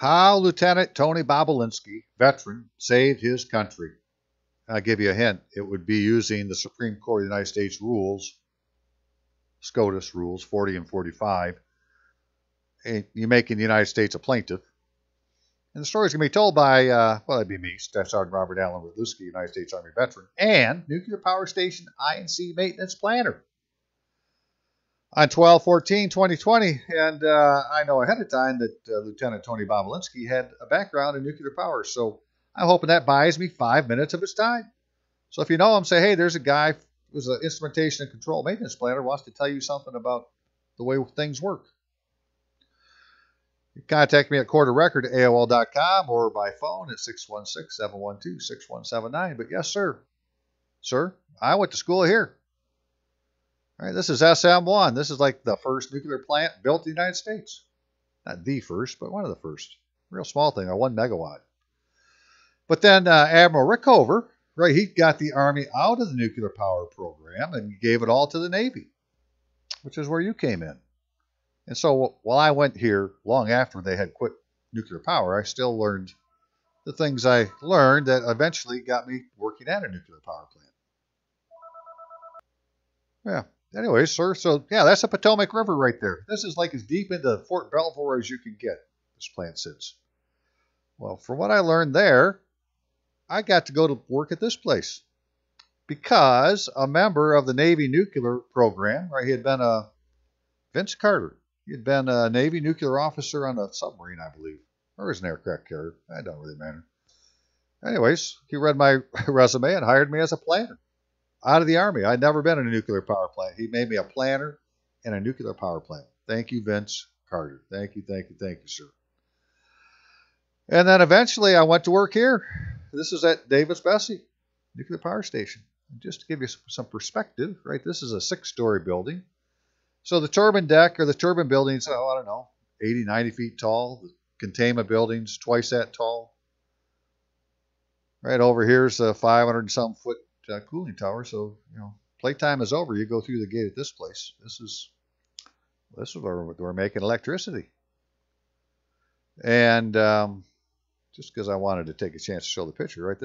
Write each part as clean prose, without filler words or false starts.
How Lieutenant Tony Bobulinski, veteran, saved his country. I'll give you a hint. It would be using the Supreme Court of the United States rules, SCOTUS rules 40 and 45. And you're making the United States a plaintiff. And the story's going to be told by, well, that'd be me, Staff Sergeant Robert Allen Rudlewski, United States Army veteran, and Nuclear Power Station I&C Maintenance Planner. On 12/14/2020, and I know ahead of time that Lieutenant Tony Bobulinski had a background in nuclear power, so I'm hoping that buys me 5 minutes of his time. So if you know him, say, hey, there's a guy who's an instrumentation and control maintenance planner, wants to tell you something about the way things work. You can contact me at quarterrecord@AOL.com or by phone at 616-712-6179. But yes, sir. Sir, I went to school here. All right, this is SM1. This is like the first nuclear plant built in the United States. Not the first, but one of the first. Real small thing, a 1 megawatt. But then Admiral Rickover, right, he got the Army out of the nuclear power program and gave it all to the Navy, which is where you came in. And so while I went here long after they had quit nuclear power, I still learned the things I learned that eventually got me working at a nuclear power plant. Yeah. Anyways, sir, so yeah, that's the Potomac River right there. This is like as deep into Fort Belvoir as you can get, this plant sits. Well, from what I learned there, I got to go to work at this place because a member of the Navy nuclear program, right, he had been Vince Carter. He had been a Navy nuclear officer on a submarine, I believe, or as an aircraft carrier. That don't really matter. Anyways, he read my resume and hired me as a planner. Out of the Army. I'd never been in a nuclear power plant. He made me a planner in a nuclear power plant. Thank you, Vince Carter. Thank you, thank you, thank you, sir. And then eventually I went to work here. This is at Davis-Besse Nuclear Power Station. And just to give you some perspective, right, this is a 6-story building. So the turbine deck or the turbine building's, I don't know, 80, 90 feet tall. The containment building's twice that tall. Right over here's a 500 and some foot cooling tower. So, you know, playtime is over. You go through the gate at this place. This is where we're making electricity. And just because I wanted to take a chance to show the picture, right?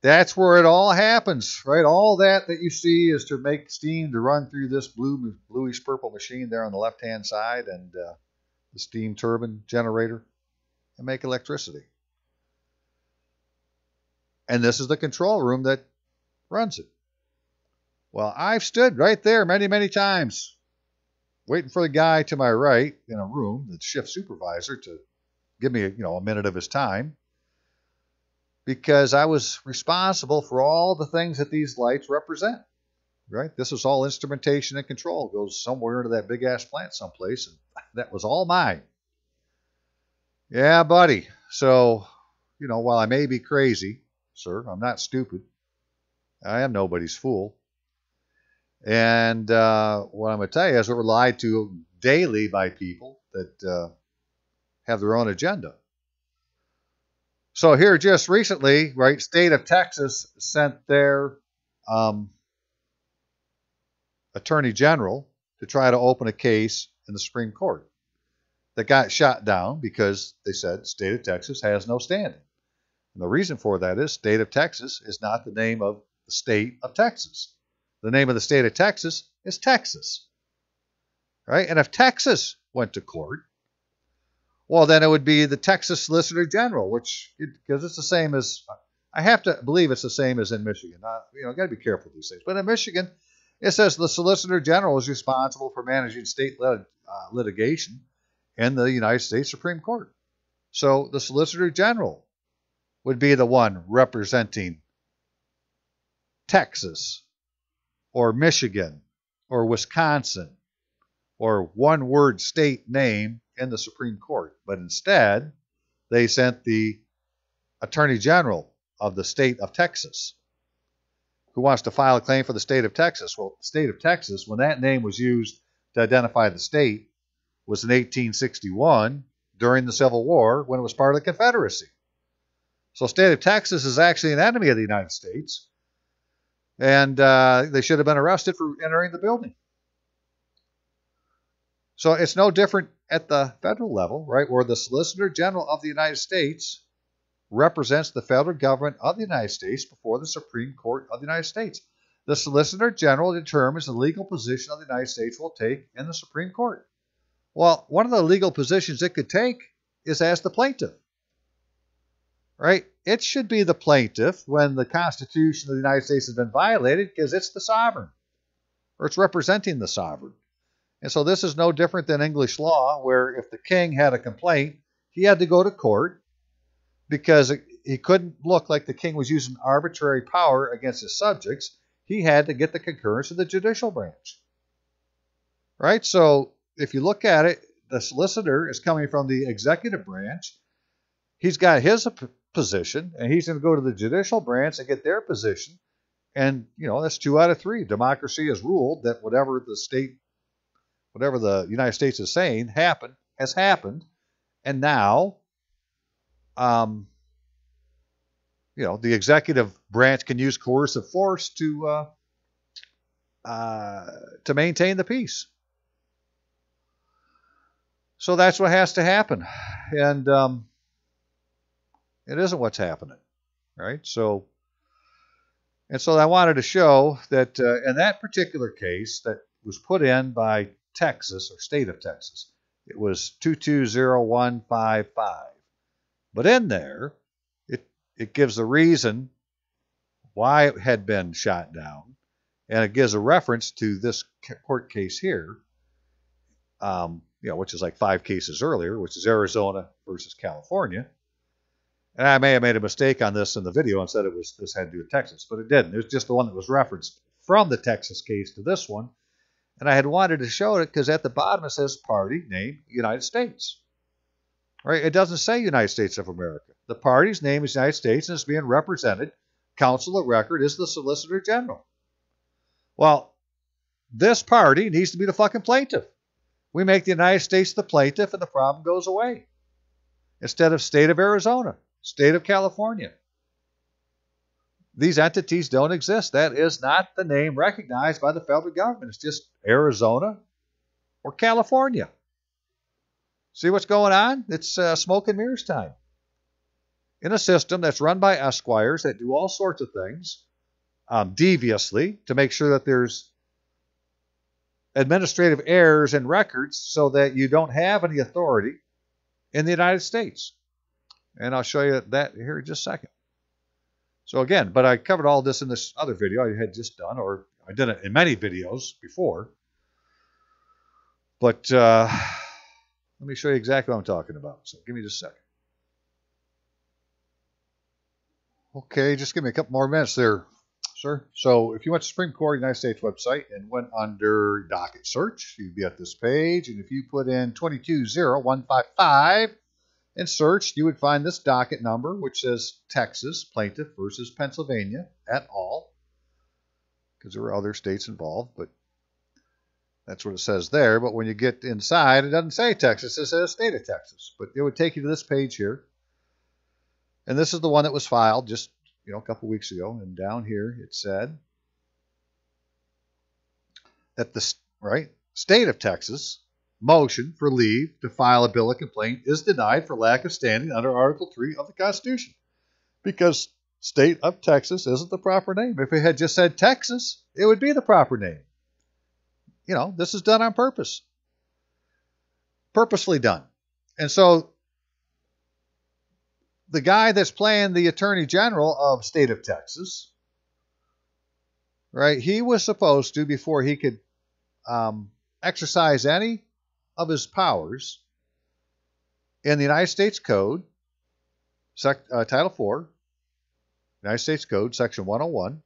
That's where it all happens, right? All that you see is to make steam to run through this bluish purple machine there on the left-hand side, and the steam turbine generator, and make electricity. And this is the control room that runs it. Well, I've stood right there many, many times waiting for the guy to my right in a room, the shift supervisor, to give me a minute of his time, because I was responsible for all the things that these lights represent. Right? This is all instrumentation and control. It goes somewhere into that big-ass plant someplace, and that was all mine. Yeah, buddy. So, while I may be crazy, sir, I'm not stupid. I am nobody's fool. And what I'm going to tell you is we're lied to daily by people that have their own agenda. So here just recently, right, state of Texas sent their attorney general to try to open a case in the Supreme Court that got shot down because they said state of Texas has no standing. And the reason for that is state of Texas is not the name of the state of Texas. The name of the state of Texas is Texas. Right? And if Texas went to court, well, then it would be the Texas Solicitor General, because it's the same as, I have to believe it's the same as in Michigan. Got to be careful with these things. But in Michigan, it says the Solicitor General is responsible for managing state litigation in the United States Supreme Court. So the Solicitor General would be the one representing Texas or Michigan or Wisconsin or one-word state name in the Supreme Court. But instead, they sent the Attorney General of the state of Texas, who wants to file a claim for the state of Texas. Well, the state of Texas, when that name was used to identify the state, was in 1861 during the Civil War when it was part of the Confederacy. So the state of Texas is actually an enemy of the United States, and they should have been arrested for entering the building. So it's no different at the federal level, right, where the Solicitor General of the United States represents the federal government of the United States before the Supreme Court of the United States. The Solicitor General determines the legal position of the United States will take in the Supreme Court. Well, one of the legal positions it could take is as the plaintiff, right? It should be the plaintiff when the Constitution of the United States has been violated because it's the sovereign, or it's representing the sovereign. And so this is no different than English law, where if the king had a complaint, he had to go to court because he couldn't look like the king was using arbitrary power against his subjects. He had to get the concurrence of the judicial branch, right? So if you look at it, the solicitor is coming from the executive branch. He's got his position, and he's going to go to the judicial branch and get their position. And, that's 2 out of 3. Democracy has ruled that whatever the United States is saying has happened. And now, the executive branch can use coercive force to maintain the peace. So that's what has to happen. And it isn't what's happening, right? So I wanted to show that in that particular case that was put in by Texas, or state of Texas, it was 220155. But in there, it gives a reason why it had been shot down, and it gives a reference to this court case here, which is like 5 cases earlier, which is Arizona versus California. And I may have made a mistake on this in the video and said this had to do with Texas, but it didn't. It was just the one that was referenced from the Texas case to this one. And I had wanted to show it because at the bottom it says party name United States. Right? It doesn't say United States of America. The party's name is United States and is being represented. Counsel of record is the Solicitor General. Well, this party needs to be the fucking plaintiff. We make the United States the plaintiff and the problem goes away. Instead of state of Arizona, state of California. These entities don't exist. That is not the name recognized by the federal government. It's just Arizona or California. See what's going on? It's smoke and mirrors time. In a system that's run by esquires that do all sorts of things deviously to make sure that there's administrative errors in records so that you don't have any authority in the United States. And I'll show you that here in just a second. So again, but I covered all this in this other video I had just done, or I did it in many videos before. But let me show you exactly what I'm talking about. So give me just a second. Okay, just give me a couple more minutes there, sir. So if you went to Supreme Court of the United States website and went under docket search, you'd be at this page. And if you put in 220155 and searched, you would find this docket number, which says Texas Plaintiff versus Pennsylvania et al. Because there were other states involved, but that's what it says there. But when you get inside, it doesn't say Texas, it says state of Texas. But it would take you to this page here. And this is the one that was filed just, a couple weeks ago. And down here it said that the state of Texas motion for leave to file a bill of complaint is denied for lack of standing under Article 3 of the Constitution. Because state of Texas isn't the proper name. If it had just said Texas, it would be the proper name. This is done on purpose. Purposely done. And so the guy that's playing the Attorney General of state of Texas, right, he was supposed to, before he could exercise any of his powers in the United States Code, Title 4, United States Code, Section 101,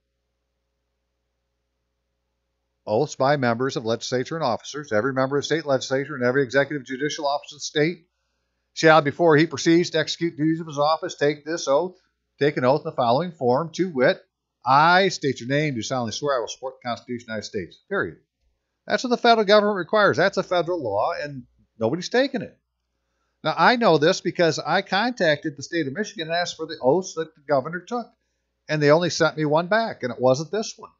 oaths by members of legislature and officers. Every member of the state legislature and every executive judicial officer of the state shall, before he proceeds to execute duties of his office, take an oath in the following form, to wit, I state your name, do solemnly swear I will support the Constitution of the United States. Period. That's what the federal government requires. That's a federal law, and nobody's taking it. Now, I know this because I contacted the state of Michigan and asked for the oaths that the governor took, and they only sent me one back, and it wasn't this one.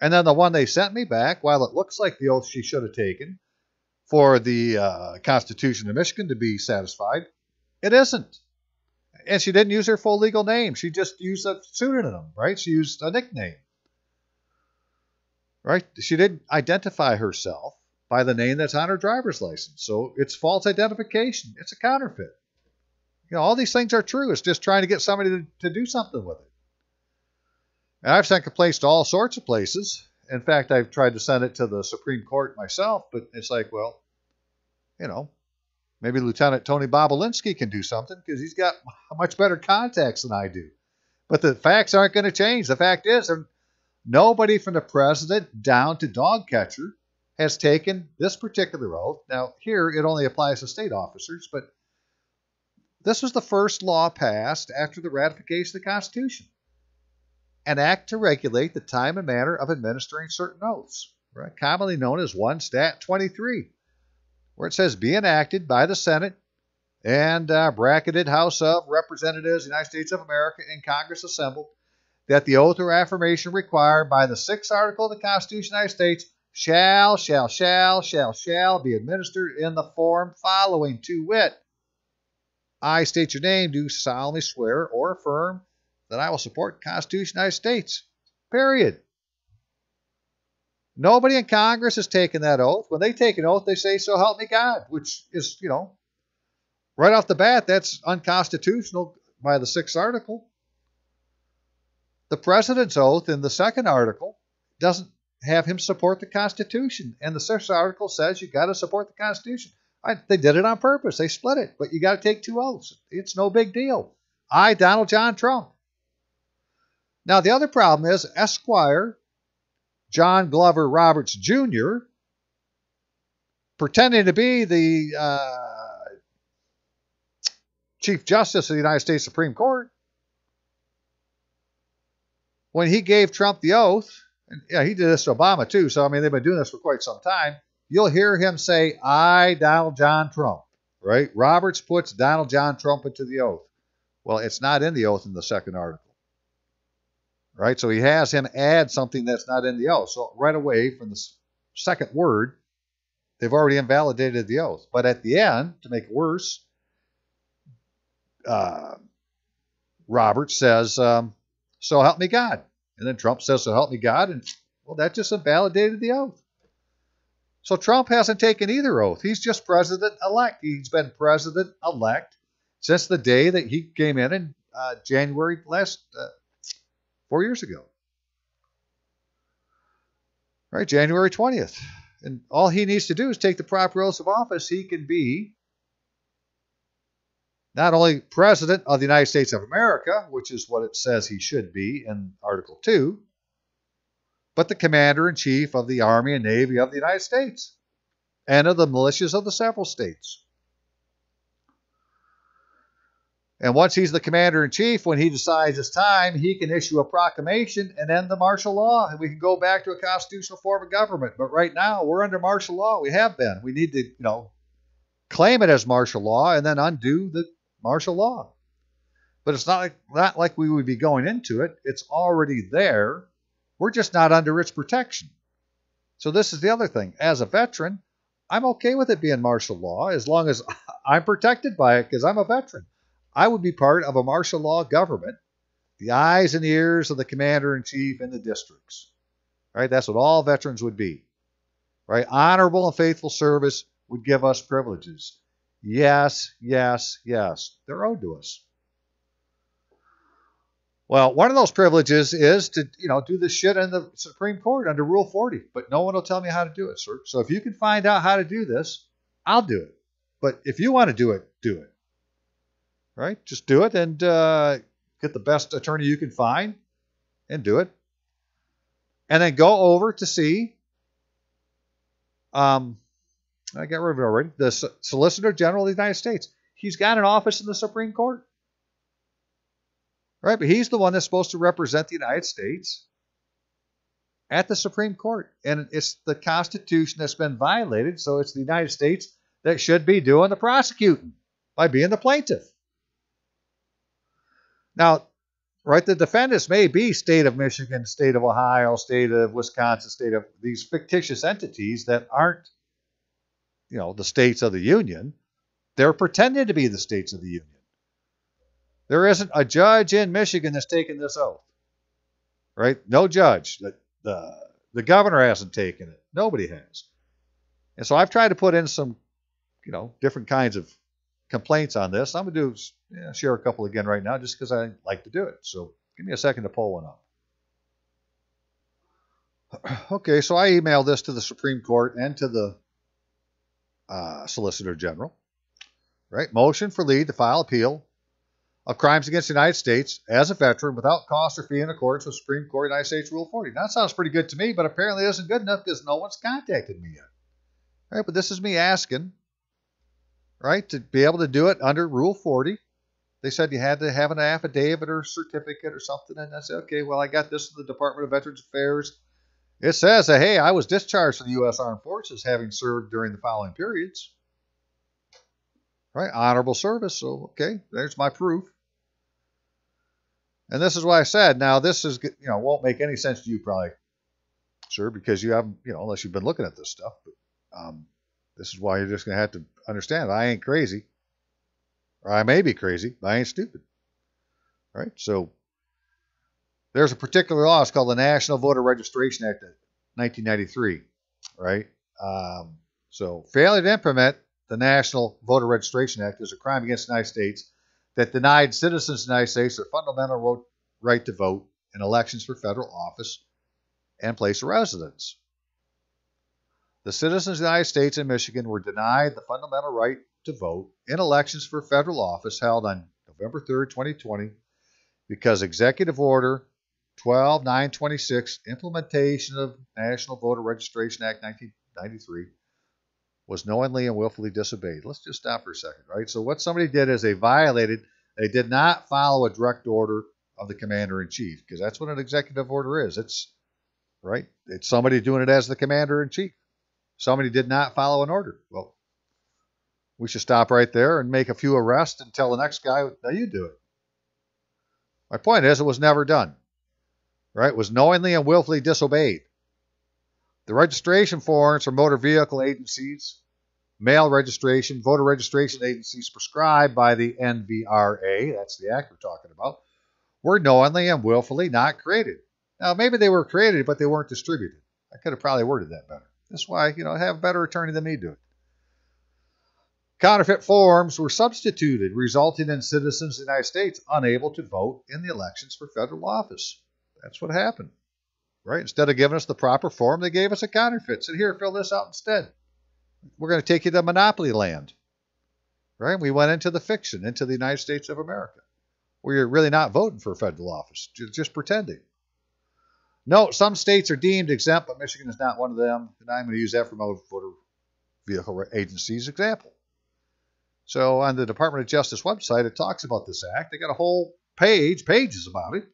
And then the one they sent me back, while it looks like the oath she should have taken, for the Constitution of Michigan to be satisfied. It isn't. And she didn't use her full legal name. She just used a pseudonym, right? She used a nickname, right? She didn't identify herself by the name that's on her driver's license. So it's false identification. It's a counterfeit. You know, all these things are true. It's just trying to get somebody to do something with it. And I've sent complaints to all sorts of places. In fact, I've tried to send it to the Supreme Court myself, but it's like, well, you know, maybe Lieutenant Tony Bobulinski can do something because he's got much better contacts than I do. But the facts aren't going to change. The fact is, nobody from the president down to dog catcher has taken this particular oath. Now, here it only applies to state officers, but this was the first law passed after the ratification of the Constitution. An act to regulate the time and manner of administering certain oaths, right? Commonly known as 1 Stat 23, where it says, be enacted by the Senate and bracketed House of Representatives, United States of America, and Congress assembled, that the oath or affirmation required by the 6th article of the Constitution of the United States shall be administered in the form following, to wit, I state your name, do solemnly swear or affirm that I will support the Constitution of the United States. Period. Nobody in Congress has taken that oath. When they take an oath, they say, so help me God, which is, you know, right off the bat, that's unconstitutional by the 6th article. The president's oath in the 2nd article doesn't have him support the Constitution. And the 6th article says you got to support the Constitution. They did it on purpose. They split it. But you got to take 2 oaths. It's no big deal. I, Donald John Trump. Now, the other problem is Esquire John Glover Roberts Jr., pretending to be the Chief Justice of the United States Supreme Court, when he gave Trump the oath, and yeah, he did this to Obama too, so I mean, they've been doing this for quite some time, you'll hear him say, I, Donald John Trump, right? Roberts puts Donald John Trump into the oath. Well, it's not in the oath in the 2nd article, right? So he has him add something that's not in the oath. So right away from the 2nd word, they've already invalidated the oath. But at the end, to make it worse, Roberts says, so help me God. And then Trump says, so help me God. And, well, that just invalidated the oath. So Trump hasn't taken either oath. He's just president-elect. He's been president-elect since the day that he came in January last 4 years ago. Right, January 20th. And all he needs to do is take the proper oaths of office. He can be not only President of the United States of America, which is what it says he should be in Article 2, but the Commander-in-Chief of the Army and Navy of the United States and of the militias of the several states. And once he's the Commander-in-Chief, when he decides it's time, he can issue a proclamation and end the martial law, and we can go back to a constitutional form of government. But right now, we're under martial law. We have been. We need to, claim it as martial law and then undo the martial law. But it's not like we would be going into it. It's already there. We're just not under its protection. So this is the other thing. As a veteran, I'm okay with it being martial law as long as I'm protected by it because I'm a veteran. I would be part of a martial law government, the eyes and ears of the Commander-in-Chief in the districts. Right? That's what all veterans would be. Right? Honorable and faithful service would give us privileges. Yes, yes, yes. They're owed to us. Well, one of those privileges is to, do this shit in the Supreme Court under Rule 40, but no one will tell me how to do it, sir. So if you can find out how to do this, I'll do it. But if you want to do it, do it. Right? Just do it and get the best attorney you can find and do it. And then go over to see, I got rid of it already, the Solicitor General of the United States. He's got an office in the Supreme Court. Right? But he's the one that's supposed to represent the United States at the Supreme Court. And it's the Constitution that's been violated, so it's the United States that should be doing the prosecuting by being the plaintiff. Now, right, the defendants may be state of Michigan, state of Ohio, state of Wisconsin, state of these fictitious entities that aren't the states of the Union. They're pretending to be the states of the Union. There isn't a judge in Michigan that's taken this oath, right? No judge. The governor hasn't taken it. Nobody has. And so I've tried to put in some, different kinds of complaints on this. I'm going to share a couple again right now just because I like to do it. So give me a second to pull one up. Okay, so I emailed this to the Supreme Court and to the Solicitor General. Right? Motion for lead to file appeal of crimes against the United States as a veteran without cost or fee in accordance with Supreme Court United States Rule 40. Now, that sounds pretty good to me, but apparently it isn't good enough because no one's contacted me yet. All right, but this is me asking, right, to be able to do it under Rule 40. They said you had to have an affidavit or certificate or something, and I said, okay, well, I got this from the Department of Veterans Affairs. It says that, hey, I was discharged from the U.S. Armed Forces having served during the following periods. Right? Honorable service. So, okay, there's my proof. And this is what I said. Now, this is, won't make any sense to you probably, sir, because you haven't, unless you've been looking at this stuff. But this is why you're just going to have to understand I ain't crazy. Or I may be crazy, but I ain't stupid. Right? So, there's a particular law. It's called the National Voter Registration Act of 1993. Right? So, failure to implement the National Voter Registration Act is a crime against the United States that denied citizens of the United States their fundamental right to vote in elections for federal office and place of residence. The citizens of the United States and Michigan were denied the fundamental right to vote in elections for federal office held on November 3rd, 2020, because Executive Order 12926, Implementation of National Voter Registration Act 1993, was knowingly and willfully disobeyed. Let's just stop for a second, right? So what somebody did is they did not follow a direct order of the commander-in-chief, because that's what an executive order is. It's somebody doing it as the commander-in-chief. Somebody did not follow an order. Well, we should stop right there and make a few arrests and tell the next guy, now you do it. My point is, it was never done, right? It was knowingly and willfully disobeyed. The registration forms for motor vehicle agencies, mail registration, voter registration agencies prescribed by the NVRA, that's the act we're talking about, were knowingly and willfully not created. Now, maybe they were created, but they weren't distributed. I could have probably worded that better. That's why, have a better attorney than me do it. Counterfeit forms were substituted, resulting in citizens of the United States unable to vote in the elections for federal office. That's what happened. Right? Instead of giving us the proper form, they gave us a counterfeit. Said, here, fill this out instead. We're going to take you to Monopoly Land. Right? We went into the fiction, into the United States of America, where you're really not voting for a federal office, just pretending. No, some states are deemed exempt, but Michigan is not one of them. And I'm going to use that for my voter vehicle agency's example. So on the Department of Justice website, it talks about this act. They got a whole pages about it.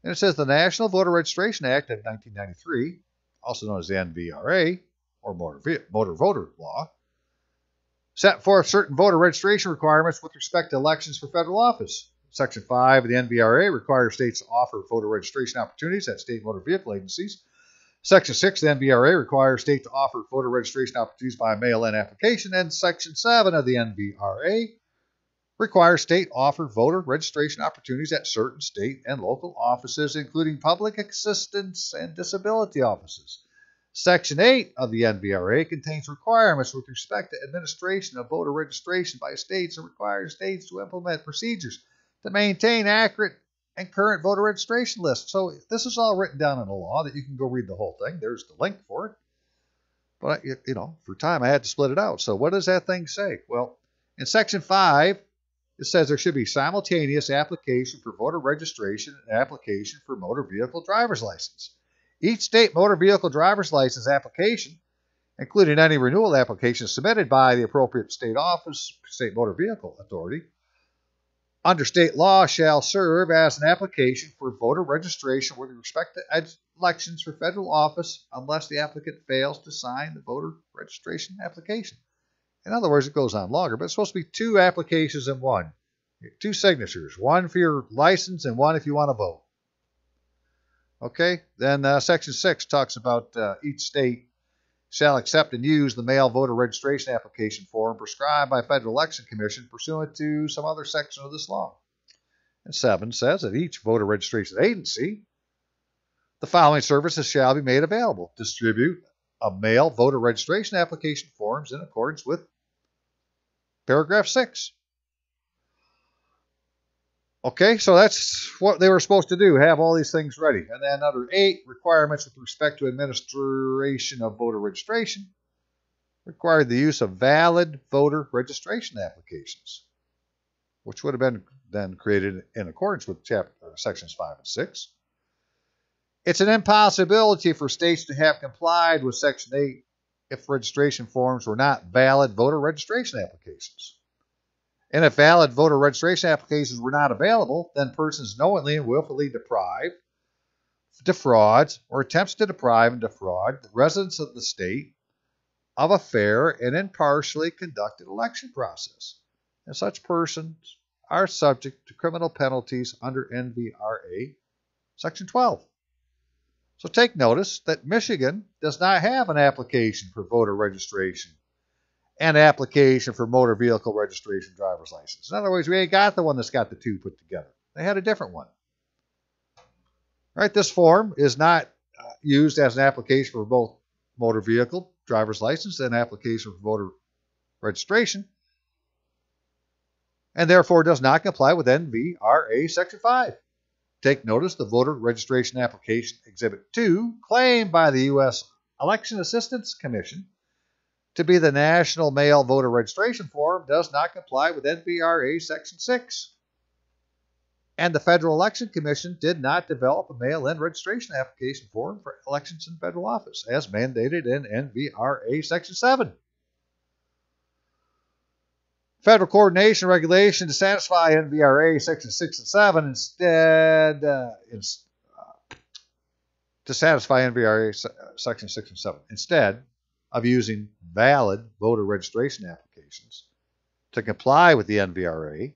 And it says the National Voter Registration Act of 1993, also known as the NVRA, or Motor Voter Law, set forth certain voter registration requirements with respect to elections for federal office. Section 5 of the NVRA requires states to offer voter registration opportunities at state motor vehicle agencies. Section 6 of the NVRA requires states to offer voter registration opportunities by mail-in application. And Section 7 of the NVRA requires state offer voter registration opportunities at certain state and local offices, including public assistance and disability offices. Section 8 of the NVRA contains requirements with respect to administration of voter registration by states and requires states to implement procedures to maintain accurate and current voter registration lists. So this is all written down in the law that you can go read the whole thing. There's the link for it. But, for time I had to split it out. So what does that thing say? Well, in Section 5, it says there should be simultaneous application for voter registration and application for motor vehicle driver's license. Each state motor vehicle driver's license application, including any renewal application submitted by the appropriate state office, state motor vehicle authority, under state law shall serve as an application for voter registration with respect to elections for federal office unless the applicant fails to sign the voter registration application. In other words, it goes on longer, but it's supposed to be 2 applications in one. 2 signatures, one for your license and one if you want to vote. Okay, then Section 6 talks about each state shall accept and use the mail voter registration application form prescribed by Federal Election Commission pursuant to some other section of this law. And 7 says that each voter registration agency, the following services shall be made available. Distribute a mail voter registration application forms in accordance with paragraph 6. Okay, so that's what they were supposed to do, have all these things ready. And then under 8, requirements with respect to administration of voter registration required the use of valid voter registration applications, which would have been then created in accordance with sections 5 and 6. It's an impossibility for states to have complied with Section 8 if registration forms were not valid voter registration applications. And if valid voter registration applications were not available, then persons knowingly and willfully defrauds, or attempts to deprive and defraud the residents of the state of a fair and impartially conducted election process. And such persons are subject to criminal penalties under NVRA Section 12. So take notice that Michigan does not have an application for voter registration and application for motor vehicle registration driver's license. In other words, we ain't got the one that's got the two put together. They had a different one. All right, this form is not used as an application for both motor vehicle driver's license and application for voter registration, and therefore does not comply with NVRA Section 5. Take notice the voter registration application Exhibit 2, claimed by the U.S. Election Assistance Commission to be the National Mail Voter Registration Form, does not comply with NVRA Section 6. And the Federal Election Commission did not develop a mail-in registration application form for elections in federal office, as mandated in NVRA Section 7. Federal coordination regulation to satisfy NVRA Section 6 and 7 instead, to satisfy NVRA Section 6 and 7, instead of using valid voter registration applications to comply with the NVRA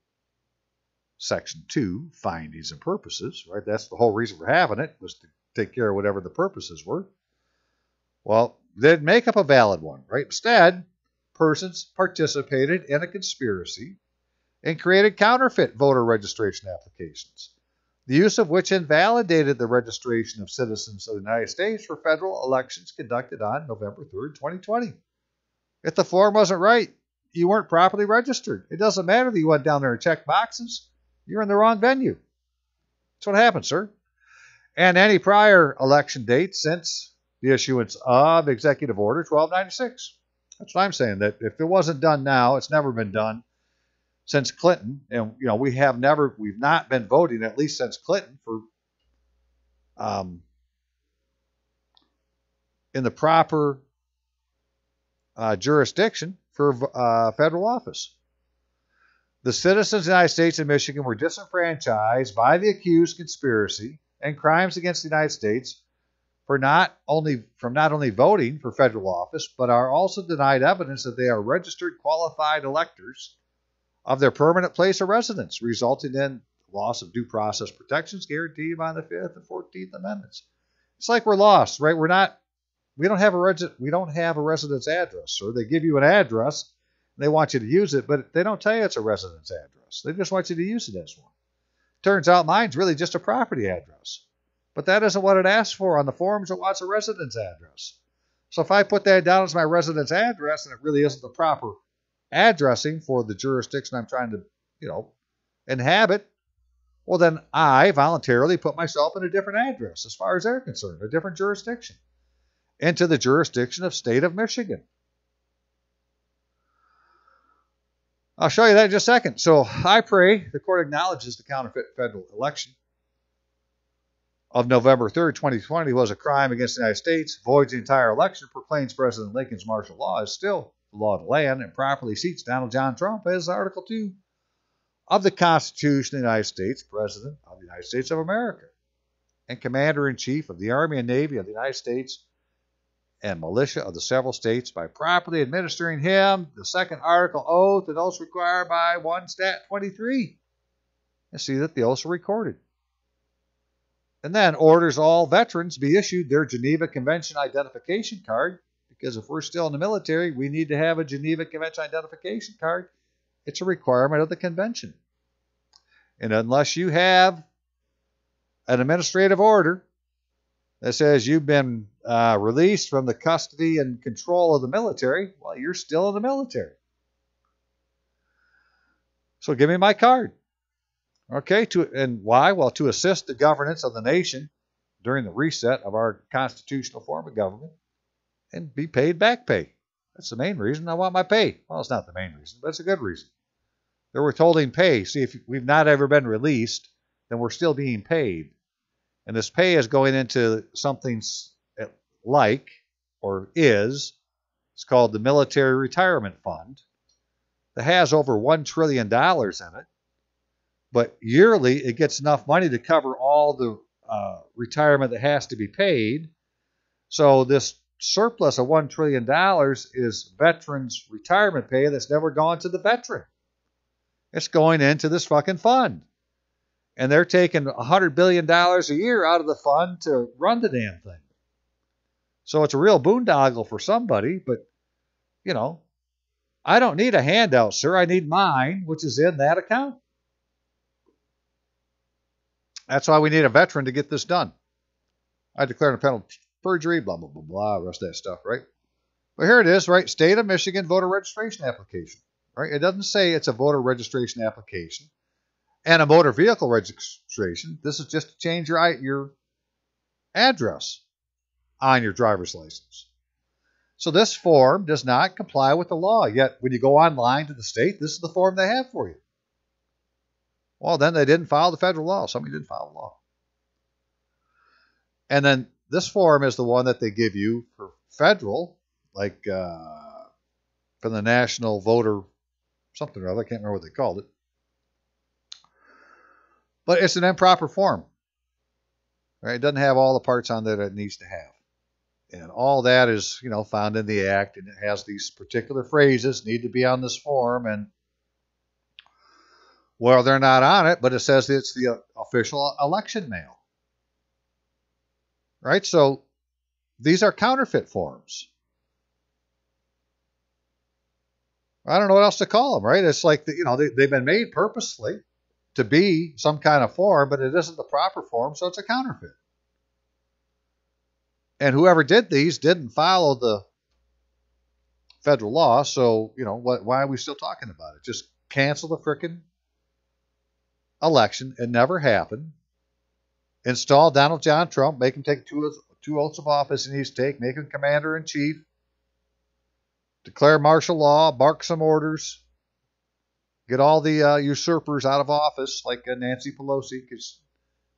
Section 2 findings and purposes, right? That's the whole reason for having it, was to take care of whatever the purposes were. Well, they'd make up a valid one, right? Instead, persons participated in a conspiracy and created counterfeit voter registration applications, the use of which invalidated the registration of citizens of the United States for federal elections conducted on November 3rd, 2020. If the form wasn't right, you weren't properly registered. It doesn't matter that you went down there and checked boxes. You're in the wrong venue. That's what happened, sir. And any prior election date since the issuance of Executive Order 1296. That's what I'm saying, that if it wasn't done now, it's never been done since Clinton. And, we've not been voting, at least since Clinton, for in the proper jurisdiction for federal office. The citizens of the United States and Michigan were disenfranchised by the accused conspiracy and crimes against the United States from not only voting for federal office, but are also denied evidence that they are registered qualified electors of their permanent place of residence, resulting in loss of due process protections guaranteed by the 5th and 14th Amendments. It's like we're lost, right? We don't have a residence address, or they give you an address and they want you to use it, but they don't tell you it's a residence address. They just want you to use it as one. Turns out mine's really just a property address. But that isn't what it asks for on the forms. It wants a residence address. So if I put that down as my residence address and it really isn't the proper addressing for the jurisdiction I'm trying to, inhabit, well, then I voluntarily put myself in a different address as far as they're concerned, a different jurisdiction, into the jurisdiction of state of Michigan. I'll show you that in just a second. So I pray the court acknowledges the counterfeit federal election of November 3rd, 2020 was a crime against the United States, voids the entire election, proclaims President Lincoln's martial law is still the law of the land, and properly seats Donald John Trump as Article 2 of the Constitution of the United States, President of the United States of America, and Commander-in-Chief of the Army and Navy of the United States and militia of the several states by properly administering him the second article oath and oaths required by 1 Stat 23. And see that the oaths are recorded. And then orders all veterans be issued their Geneva Convention identification card, because if we're still in the military, we need to have a Geneva Convention identification card. It's a requirement of the convention. And unless you have an administrative order that says you've been released from the custody and control of the military, well, you're still in the military. So give me my card. Okay, and why? Well, to assist the governance of the nation during the reset of our constitutional form of government and be paid back pay. That's the main reason I want my pay. Well, it's not the main reason, but it's a good reason. They're withholding pay. See, if we've not ever been released, then we're still being paid. And this pay is going into something like, or is, it's called the Military Retirement Fund, that has over $1 trillion in it. But yearly, it gets enough money to cover all the retirement that has to be paid. So this surplus of $1 trillion is veterans' retirement pay that's never gone to the veteran. It's going into this fucking fund. And they're taking $100 billion a year out of the fund to run the damn thing. So it's a real boondoggle for somebody, but, you know, I don't need a handout, sir. I need mine, which is in that account. That's why we need a veteran to get this done. I declare a penalty of perjury, blah, blah, blah, blah, rest of that stuff, right? But here it is, right? State of Michigan voter registration application, right? It doesn't say it's a voter registration application and a motor vehicle registration. This is just to change your address on your driver's license. So this form does not comply with the law. Yet when you go online to the state, this is the form they have for you. Well, then they didn't follow the federal law. Somebody didn't follow the law. And then this form is the one that they give you for federal, like from the National Voter something or other. I can't remember what they called it. But it's an improper form. Right? It doesn't have all the parts on there that it needs to have. And all that is, you know, found in the act, and it has these particular phrases need to be on this form, and well, they're not on it, but it says it's the official election mail. Right? So these are counterfeit forms. I don't know what else to call them, right? It's like, you know, they've been made purposely to be some kind of form, but it isn't the proper form, so it's a counterfeit. And whoever did these didn't follow the federal law, so, you know, why are we still talking about it? Just cancel the frickin' election. It never happened. Install Donald John Trump, make him take two oaths of office he needs to take, make him commander-in-chief, declare martial law, bark some orders, get all the usurpers out of office, like Nancy Pelosi, because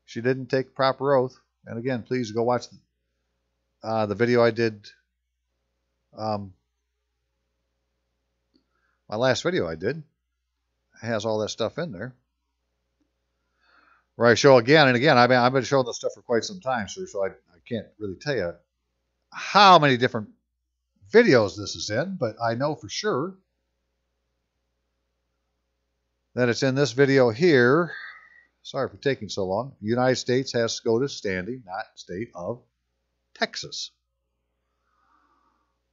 she didn't take the proper oath. And again, please go watch the video I did, my last video I did. It has all that stuff in there. Where I show again and again. I've been showing this stuff for quite some time, sir, so I can't really tell you how many different videos this is in, but I know for sure that it's in this video here. Sorry for taking so long. The United States has SCOTUS standing, not state of Texas.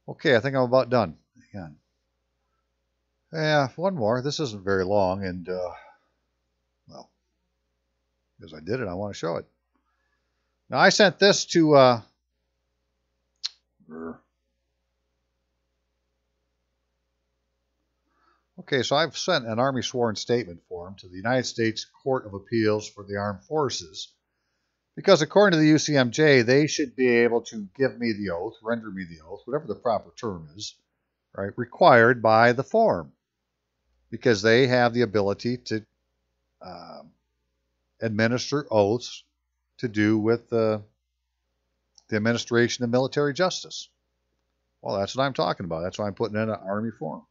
Okay, I think I'm about done. Hang on. Yeah, one more. This isn't very long, and, well, because I did it, I want to show it. Now, I sent this to, okay, so I've sent an Army sworn statement form to the United States Court of Appeals for the Armed Forces, because according to the UCMJ, they should be able to give me the oath, render me the oath, whatever the proper term is, right, required by the form, because they have the ability to administer oaths to do with the administration of military justice. Well, that's what I'm talking about. That's why I'm putting in an Army form.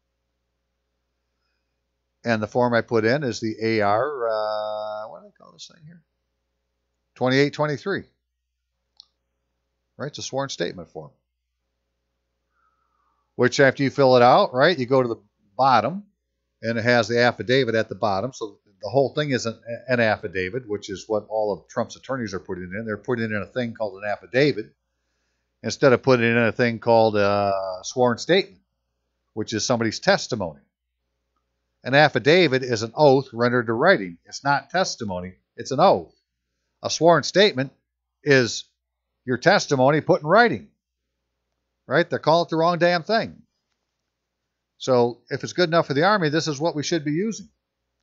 And the form I put in is the AR, what do they call this thing here? 2823. Right? It's a sworn statement form. Which after you fill it out, right, you go to the bottom, and it has the affidavit at the bottom. So the whole thing is an affidavit, which is what all of Trump's attorneys are putting in. They're putting in a thing called an affidavit. instead of putting in a thing called a sworn statement, which is somebody's testimony. An affidavit is an oath rendered to writing. It's not testimony, it's an oath. A sworn statement is your testimony put in writing. Right? They're calling it the wrong damn thing. So if it's good enough for the Army, this is what we should be using.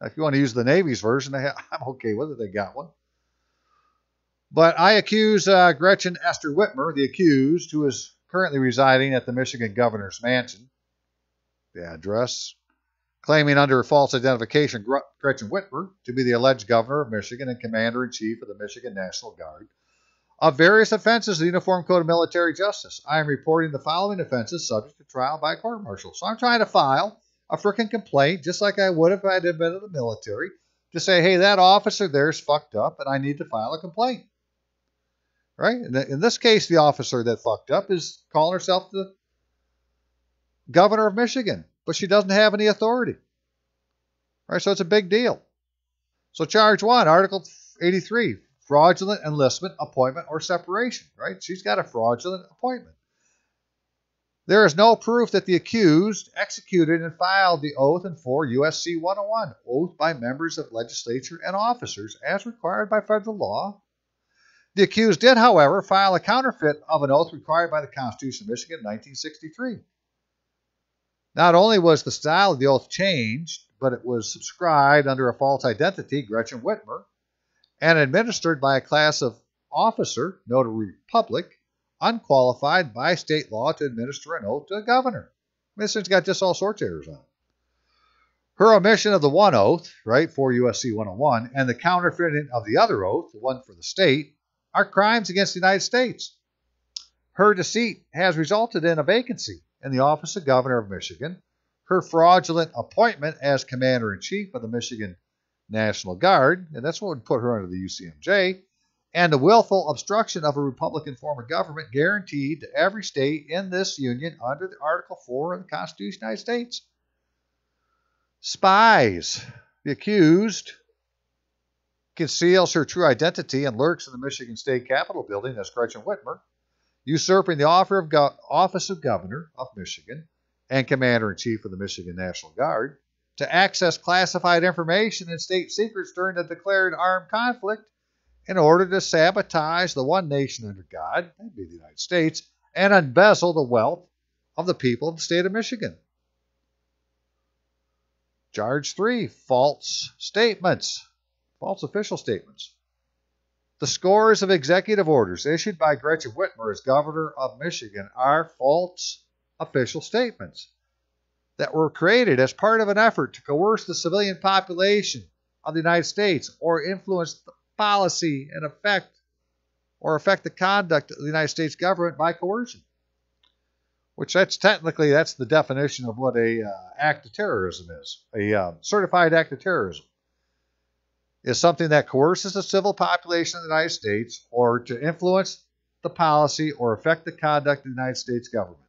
If you want to use the Navy's version, I'm okay with it. They got one. But I accuse Gretchen Esther Whitmer, the accused, who is currently residing at the Michigan governor's mansion, the address, claiming under false identification Gretchen Whitmer to be the alleged governor of Michigan and commander-in-chief of the Michigan National Guard, of various offenses of the Uniform Code of Military Justice. I am reporting the following offenses subject to trial by court-martial. So I'm trying to file a freaking complaint, just like I would if I had been in the military, to say, hey, that officer there is fucked up, and I need to file a complaint. Right? In this case, the officer that fucked up is calling herself the governor of Michigan, but she doesn't have any authority. Right? So it's a big deal. So charge 1, Article 83, fraudulent enlistment, appointment, or separation. Right? She's got a fraudulent appointment. There is no proof that the accused executed and filed the oath in 4 U.S.C. 101, oath by members of legislature and officers, as required by federal law. The accused did, however, file a counterfeit of an oath required by the Constitution of Michigan in 1963. Not only was the style of the oath changed, but it was subscribed under a false identity, Gretchen Whitmer, and administered by a class of officer, notary public, unqualified by state law to administer an oath to a governor. This thing's got just all sorts of errors on it. Her omission of the one oath, right, 4 U.S.C. 101, and the counterfeiting of the other oath, the one for the state, are crimes against the United States. Her deceit has resulted in a vacancy in the office of governor of Michigan, her fraudulent appointment as commander-in-chief of the Michigan National Guard, and that's what would put her under the UCMJ, and the willful obstruction of a Republican form of government guaranteed to every state in this union under the Article 4 of the Constitution of the United States. Spies. The accused conceals her true identity and lurks in the Michigan State Capitol building as Gretchen Whitmer, usurping the office of governor of Michigan and commander-in-chief of the Michigan National Guard to access classified information and state secrets during the declared armed conflict in order to sabotage the one nation under God, that'd be the United States, and embezzle the wealth of the people of the state of Michigan. Charge 3, false statements. False official statements. The scores of executive orders issued by Gretchen Whitmer as governor of Michigan are false official statements that were created as part of an effort to coerce the civilian population of the United States or influence the policy and affect the conduct of the United States government by coercion. Which that's the definition of what a act of terrorism is. A certified act of terrorism is something that coerces the civil population of the United States or to influence the policy or affect the conduct of the United States government.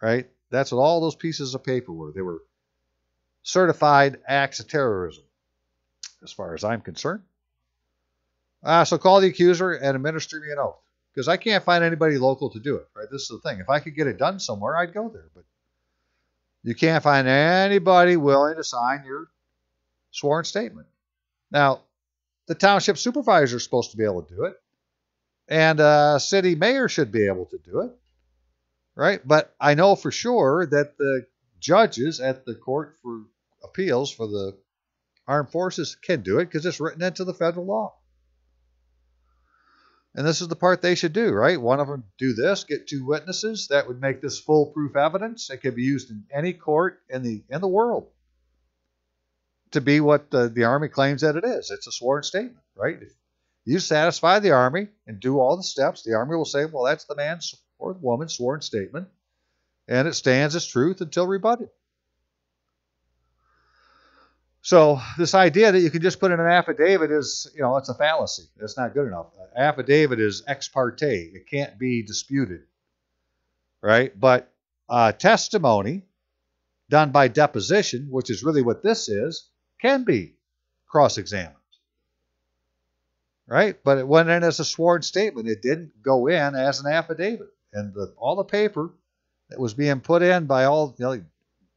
Right? That's what all those pieces of paper were. They were certified acts of terrorism, as far as I'm concerned. So call the accuser and administer me an oath. Because I can't find anybody local to do it. Right? This is the thing. If I could get it done somewhere, I'd go there. But you can't find anybody willing to sign your sworn statement. Now, the township supervisor is supposed to be able to do it. And a city mayor should be able to do it. Right? But I know for sure that the judges at the Court for Appeals for the Armed Forces can do it because it's written into the federal law. And this is the part they should do, right? One of them do this, get 2 witnesses. That would make this foolproof evidence. It could be used in any court in the world to be what the Army claims that it is. It's a sworn statement, right? If you satisfy the Army and do all the steps, the Army will say, well, that's the man's or the woman's sworn statement, and it stands as truth until rebutted. So this idea that you can just put in an affidavit is, it's a fallacy. It's not good enough. An affidavit is ex parte. It can't be disputed, right? But testimony done by deposition, which is really what this is, can be cross-examined, right? But it went in as a sworn statement. It didn't go in as an affidavit. and all the paper that was being put in by all,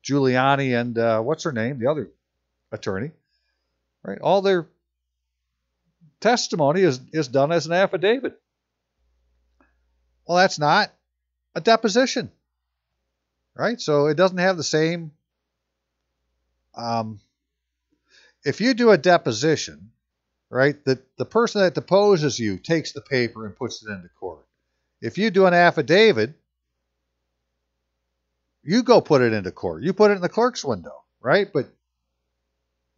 Giuliani and what's her name, the other attorney, right? All their testimony is done as an affidavit. Well, that's not a deposition, right? So it doesn't have the same. If you do a deposition, right, the person that deposes you takes the paper and puts it into court. If you do an affidavit, you go put it into court. You put it in the clerk's window, right? But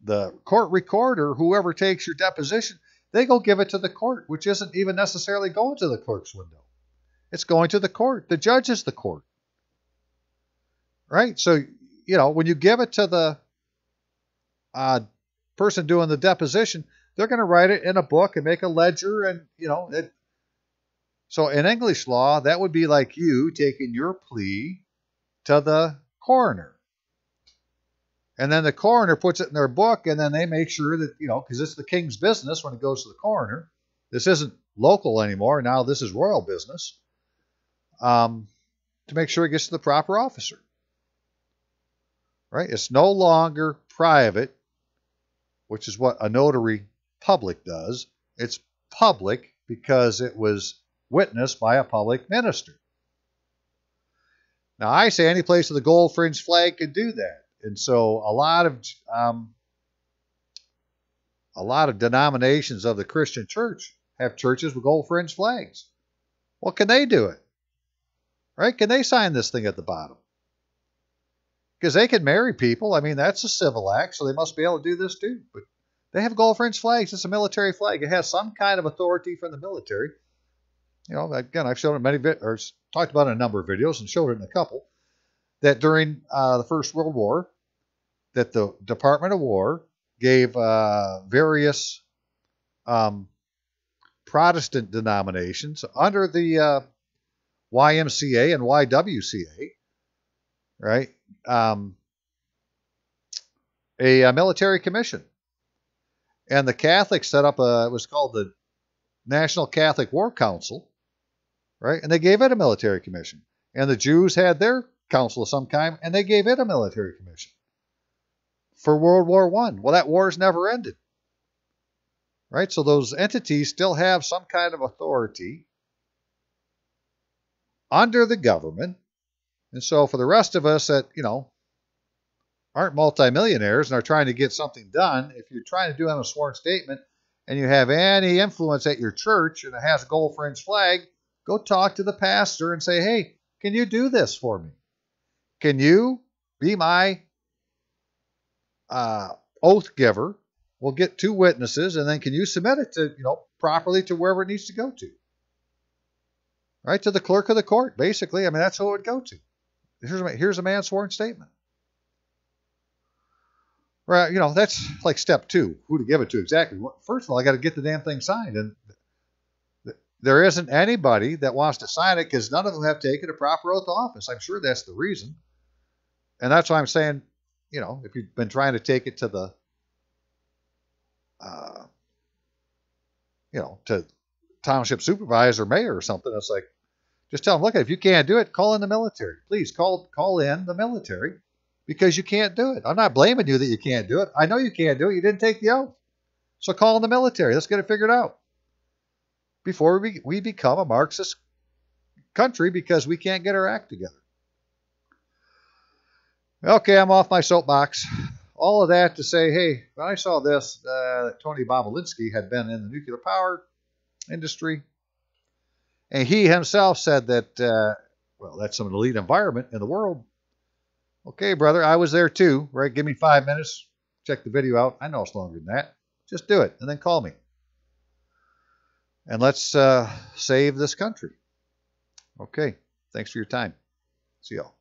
the court recorder, whoever takes your deposition, they go give it to the court, which isn't even necessarily going to the clerk's window. It's going to the court. The judge is the court, right? So, when you give it to the person doing the deposition, they're going to write it in a book and make a ledger, and so in English law, that would be like you taking your plea to the coroner, and then the coroner puts it in their book, and then they make sure that because it's the king's business when it goes to the coroner. This isn't local anymore. Now this is royal business. To make sure it gets to the proper officer, right? It's no longer private, which is what a notary public does. It's public because it was witnessed by a public minister. Now, I say any place with a gold fringed flag could do that. And so a lot of denominations of the Christian church have churches with gold fringed flags. Well, can they do it? Right? Can they sign this thing at the bottom? Because they can marry people. I mean, that's a civil act, so they must be able to do this too. But they have gold fringed flags. It's a military flag. It has some kind of authority from the military. Again, I've shown it talked about it in a number of videos and showed it in a couple, that during the First World War, that the Department of War gave various Protestant denominations under the YMCA and YWCA, right? A military commission. And the Catholics set up it was called the National Catholic War Council, right? And they gave it a military commission. And the Jews had their council of some kind, and they gave it a military commission for World War I. Well, that war's never ended, right? So those entities still have some kind of authority under the government. And so for the rest of us that, aren't multimillionaires and are trying to get something done, if you're trying to do it on a sworn statement and you have any influence at your church and it has a gold fringed flag, go talk to the pastor and say, hey, can you do this for me? Can you be my oath giver? We'll get 2 witnesses, and then can you submit it to, properly to wherever it needs to go to? Right, to the clerk of the court, basically. I mean, that's who it would go to. Here's a man's sworn statement. Right, that's like step 2, who to give it to exactly. First of all, I got to get the damn thing signed, and there isn't anybody that wants to sign it because none of them have taken a proper oath of office. I'm sure that's the reason. And that's why I'm saying, if you've been trying to take it to the, to township supervisor, mayor or something, it's like, just tell them, look, if you can't do it, call in the military. Please call in the military because you can't do it. I'm not blaming you that you can't do it. I know you can't do it. You didn't take the oath. So call in the military. Let's get it figured out before we become a Marxist country because we can't get our act together. Okay, I'm off my soapbox. All of that to say, hey, when I saw this, Tony Bobulinski had been in the nuclear power industry, and he himself said that, that's some elite environment in the world. Okay, brother, I was there too, right? Give me 5 minutes, check the video out. I know it's longer than that. Just do it, and then call me. And let's save this country. Okay, thanks for your time. See y'all.